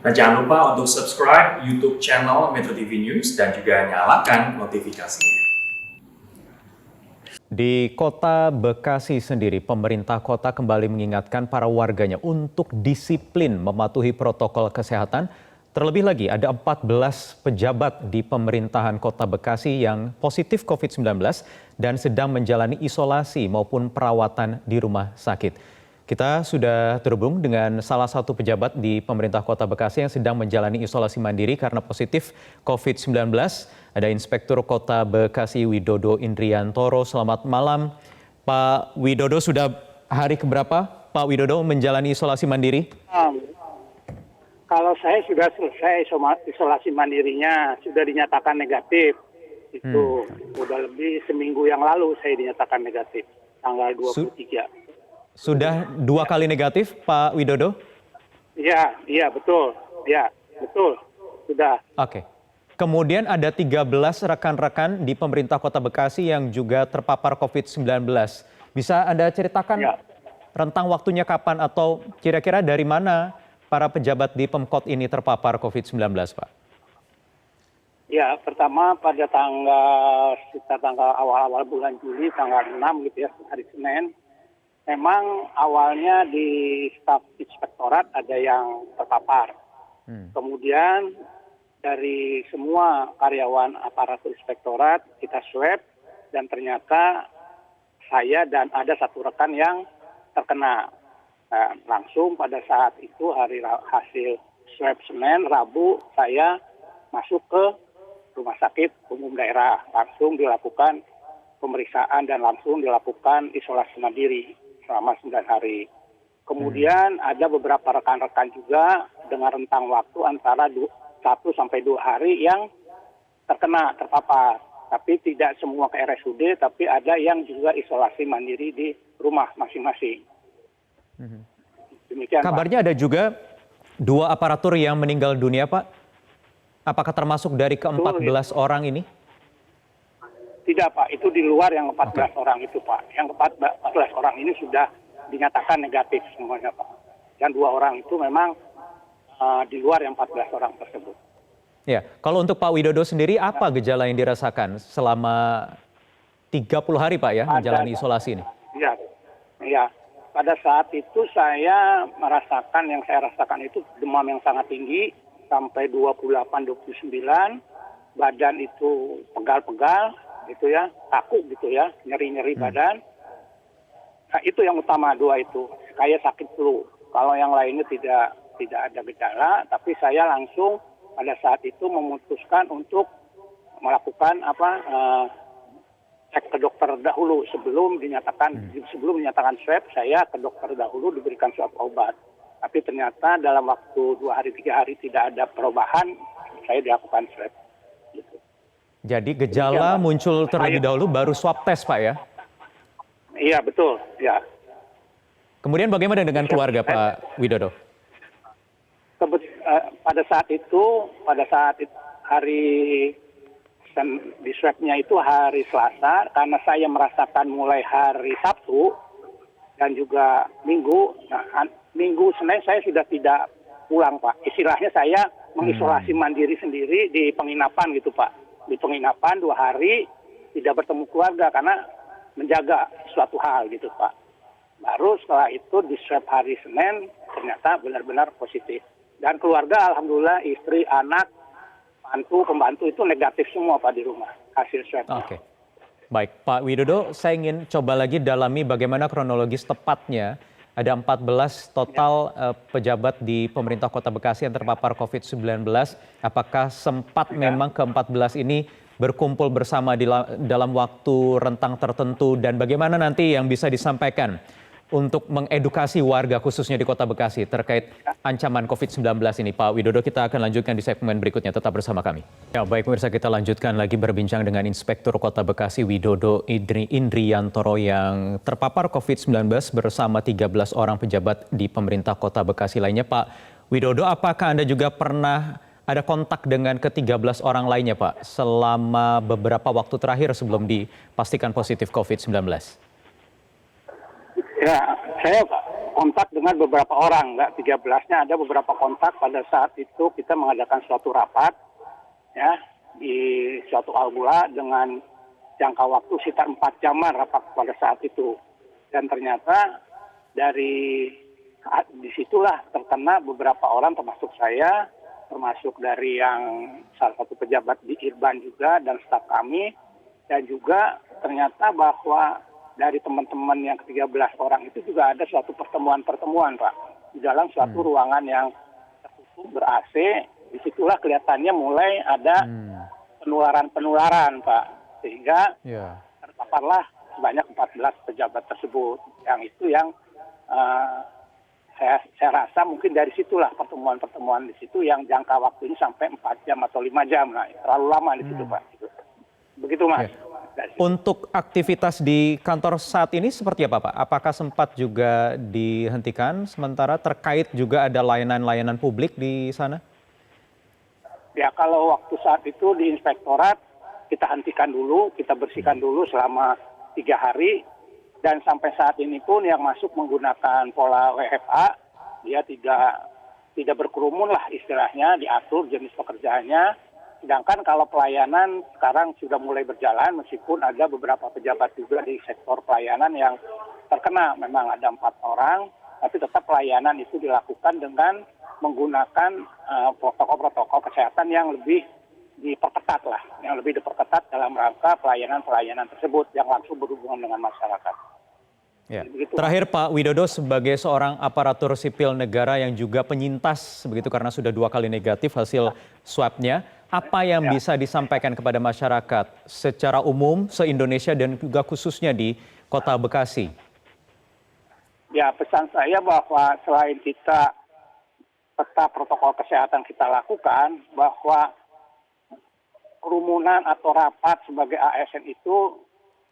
Dan jangan lupa untuk subscribe YouTube channel Metro TV News dan juga nyalakan notifikasinya. Di Kota Bekasi sendiri, pemerintah kota kembali mengingatkan para warganya untuk disiplin mematuhi protokol kesehatan. Terlebih lagi, ada 14 pejabat di pemerintahan Kota Bekasi yang positif COVID-19 dan sedang menjalani isolasi maupun perawatan di rumah sakit. Kita sudah terhubung dengan salah satu pejabat di pemerintah Kota Bekasi yang sedang menjalani isolasi mandiri karena positif COVID-19. Ada Inspektur Kota Bekasi Widodo Indriantoro. Selamat malam, Pak Widodo. Sudah hari keberapa Pak Widodo menjalani isolasi mandiri? Kalau saya sudah selesai isolasi mandirinya, sudah dinyatakan negatif. Itu udah lebih seminggu yang lalu saya dinyatakan negatif, tanggal 23. Sudah 2 kali negatif, Pak Widodo? Iya betul. Ya, betul. Sudah. Oke. Kemudian ada 13 rekan-rekan di pemerintah Kota Bekasi yang juga terpapar COVID-19. Bisa Anda ceritakan rentang waktunya kapan atau kira-kira dari mana para pejabat di Pemkot ini terpapar COVID-19, Pak? Ya, pertama pada sekitar tanggal awal-awal bulan Juli, tanggal 6 gitu ya, hari Senin. Memang awalnya di staf inspektorat ada yang terpapar. Kemudian dari semua karyawan aparatur inspektorat kita swab dan ternyata saya dan ada satu rekan yang terkena. Nah, langsung pada saat itu hasil swab Senin, Rabu saya masuk ke rumah sakit umum daerah. Langsung dilakukan pemeriksaan dan langsung dilakukan isolasi mandiri selama 9 hari. Kemudian ada beberapa rekan-rekan juga dengan rentang waktu antara 1 sampai 2 hari yang terpapar. Tapi tidak semua ke RSUD, tapi ada yang juga isolasi mandiri di rumah masing-masing. Demikian, kabarnya Pak. ada juga 2 aparatur yang meninggal dunia, Pak. Apakah termasuk dari ke-14 orang ini? Tidak, Pak. Itu di luar yang 14 orang itu, Pak. Yang 14 orang ini sudah dinyatakan negatif semuanya, Pak. Dan 2 orang itu memang di luar yang 14 orang tersebut. Ya, kalau untuk Pak Widodo sendiri, apa gejala yang dirasakan selama 30 hari, Pak, ya, menjalani isolasi ini? Iya. Pada saat itu saya merasakan, yang saya rasakan itu demam yang sangat tinggi, sampai 28-29, badan itu pegal-pegal, gitu ya, kaku gitu ya, nyeri-nyeri badan. Nah, itu yang utama 2 itu, kayak sakit flu. Kalau yang lainnya tidak ada gejala, tapi saya langsung pada saat itu memutuskan untuk melakukan cek ke dokter dahulu sebelum dinyatakan swab. Saya ke dokter dahulu diberikan suap obat. Tapi ternyata dalam waktu 2 hari 3 hari tidak ada perubahan, saya dilakukan swab. Gitu. Jadi gejala muncul terlebih dahulu baru swab test, Pak, ya? Iya, betul. Ya. Kemudian bagaimana dengan keluarga, Pak Widodo? Pada saat hari di swabnya itu hari Selasa, karena saya merasakan mulai hari Sabtu dan juga Minggu. Nah, Minggu Senin saya sudah tidak pulang, Pak. Istilahnya saya mengisolasi mandiri sendiri di penginapan gitu, Pak. Di penginapan 2 hari tidak bertemu keluarga karena menjaga suatu hal gitu, Pak. Baru setelah itu di swab hari Senin ternyata benar-benar positif. Dan keluarga alhamdulillah, istri, anak, pembantu itu negatif semua, Pak, di rumah hasil swab. Oke. Baik, Pak Widodo, saya ingin coba lagi dalami bagaimana kronologis tepatnya. Ada 14 total pejabat di pemerintah Kota Bekasi yang terpapar COVID-19. Apakah sempat memang ke-14 ini berkumpul bersama dalam waktu rentang tertentu, dan bagaimana nanti yang bisa disampaikan untuk mengedukasi warga khususnya di Kota Bekasi terkait ancaman COVID-19 ini? Pak Widodo, kita akan lanjutkan di segmen berikutnya. Tetap bersama kami. Ya, baik pemirsa, kita lanjutkan lagi berbincang dengan Inspektur Kota Bekasi Widodo Indriantoro yang terpapar COVID-19 bersama 13 orang pejabat di pemerintah Kota Bekasi lainnya. Pak Widodo, apakah Anda juga pernah ada kontak dengan ke-13 orang lainnya, Pak, selama beberapa waktu terakhir sebelum dipastikan positif COVID-19? Ya, saya kontak dengan beberapa orang, nggak 13-nya, ada beberapa kontak pada saat itu kita mengadakan suatu rapat ya di suatu aula dengan jangka waktu sekitar 4 jaman rapat pada saat itu. Dan ternyata dari disitulah terkena beberapa orang termasuk saya, termasuk dari yang salah satu pejabat di Irban juga dan staf kami, dan juga ternyata bahwa dari teman-teman yang ke-13 orang itu juga ada suatu pertemuan-pertemuan, Pak, di dalam suatu ruangan yang tertutup ber-AC. Disitulah kelihatannya mulai ada penularan-penularan, Pak, sehingga terpaparlah sebanyak 14 pejabat tersebut. Yang itu yang saya rasa mungkin dari situlah pertemuan-pertemuan di situ yang jangka waktunya sampai 4 jam atau 5 jam. Nah, terlalu lama di situ, Pak. Begitu, Mas. Untuk aktivitas di kantor saat ini seperti apa, Pak? Apakah sempat juga dihentikan sementara terkait juga ada layanan-layanan publik di sana? Ya, kalau waktu saat itu di inspektorat kita hentikan dulu, kita bersihkan dulu selama 3 hari. Dan sampai saat ini pun yang masuk menggunakan pola WFA, dia tidak berkerumun lah istilahnya, diatur jenis pekerjaannya. Sedangkan kalau pelayanan sekarang sudah mulai berjalan, meskipun ada beberapa pejabat juga di sektor pelayanan yang terkena, memang ada 4 orang, tapi tetap pelayanan itu dilakukan dengan menggunakan protokol-protokol kesehatan yang lebih diperketat lah, yang lebih diperketat dalam rangka pelayanan-pelayanan tersebut yang langsung berhubungan dengan masyarakat. Ya. Terakhir Pak Widodo, sebagai seorang aparatur sipil negara yang juga penyintas begitu karena sudah 2 kali negatif hasil swabnya, apa yang bisa disampaikan kepada masyarakat secara umum se-Indonesia dan juga khususnya di Kota Bekasi? Ya, pesan saya bahwa selain kita tetap protokol kesehatan kita lakukan, bahwa kerumunan atau rapat sebagai ASN itu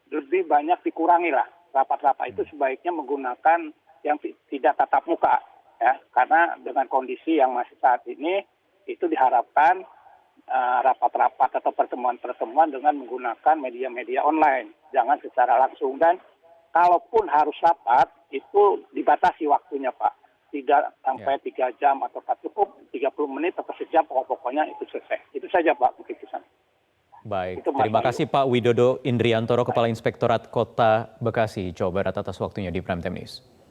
lebih banyak dikurangi lah. Rapat-rapat itu sebaiknya menggunakan yang tidak tatap muka, ya, karena dengan kondisi yang masih saat ini itu diharapkan rapat-rapat atau pertemuan-pertemuan dengan menggunakan media-media online, jangan secara langsung. Dan kalaupun harus rapat itu dibatasi waktunya, Pak, 3 sampai 3 jam atau cukup 30 menit atau sejam, pokoknya itu selesai. Itu saja, Pak, mungkin pesan. Baik, terima kasih Pak Widodo Indriantoro, Kepala Inspektorat Kota Bekasi, Jawa Barat atas waktunya di Prime Time News.